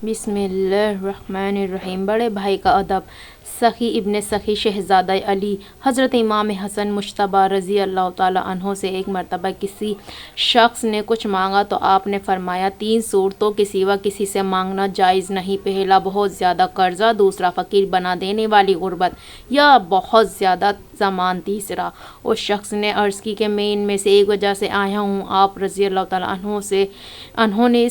بسم اللہ الرحمن الرحیم۔ بڑے بھائی کا ادب۔ سخی ابن سخی شہزادہ علی حضرت امام حسن مجتبیٰ رضی اللہ تعالیٰ عنہ سے ایک مرتبہ کسی شخص نے کچھ مانگا تو آپ نے فرمایا، تین صورتوں کے سوا کسی سے مانگنا جائز نہیں۔ پہلا، بہت زیادہ قرضہ۔ دوسرا، فقیر بنا دینے والی غربت یا بہت زیادہ زمان۔ تیسرا، اس شخص نے عرض کی کہ میں ان میں سے ایک وجہ سے آیا ہوں۔ آپ رضی اللہ تعالیٰ عنہ نے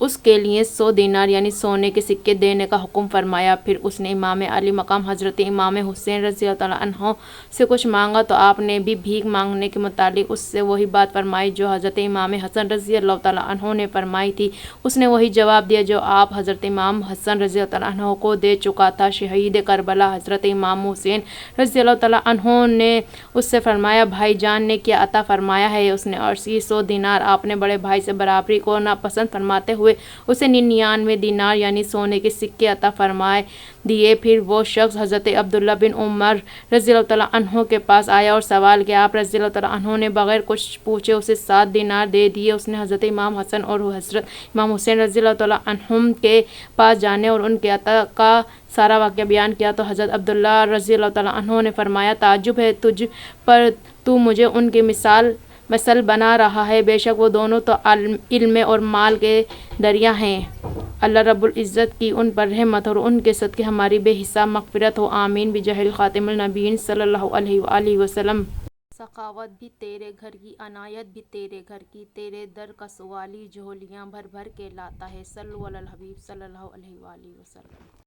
اس کے لیے 100 دینار یعنی سونے کے سکے دینے کا حکم فرمایا۔ پھر اس نے امام علی مقام حضرت امام حسین رضی اللہ تعالیٰ عنہ سے کچھ مانگا تو آپ نے بھی بھیک مانگنے کے متعلق اس سے وہی بات فرمائی جو حضرت امام حسن رضی اللہ تعالیٰ عنہ نے فرمائی تھی۔ اس نے وہی جواب دیا جو آپ حضرت امام حسن رضی اللہ تعالیٰ عنہ کو دے چکا تھا۔ شہید کربلا حضرت امام حسین رضی اللہ تعالیٰ عنہ نے اس سے فرمایا، بھائی جان نے کیا عطا فرمایا ہے؟ اس نے عرض کی، 100 دینار۔ آپ نے بڑے بھائی سے برابری کو ناپسند فرماتے ہوئے اسے 99 دینار یعنی سونے کے سکے عطا فرما دیے۔ پھر وہ شخص حضرت عبداللہ بن عمر رضی اللہ تعالیٰ عنہ کے پاس آیا اور سوال کیا۔ آپ رضی اللہ تعالیٰ عنہ نے بغیر کچھ پوچھے اسے 7 دینار دے دیے۔ اس نے حضرت امام حسن اور حضرت امام حسین رضی اللہ تعالیٰ عنہم کے پاس جانے اور ان کے عطا کا سارا واقعہ بیان کیا تو حضرت عبداللہ رضی اللہ تعالیٰ عنہ نے فرمایا، تعجب ہے تجھ پر، تو مجھے ان کی مثل بنا رہا ہے۔ بے شک وہ دونوں تو علم اور مال کے دریا ہیں۔ اللہ رب العزت کی ان پر رحمت اور ان کے صدقے ہماری بے حساب مغفرت ہو، آمین بجاہ خاتم النبیین صلی اللہ علیہ وآلہ وسلم۔ سخاوت بھی تیرے گھر کی، عنایت بھی تیرے گھر کی، تیرے در کا سوالی جھولیاں بھر بھر کے لاتا ہے۔ صلو علی الحبیب صلی اللہ علیہ وآلہ وسلم۔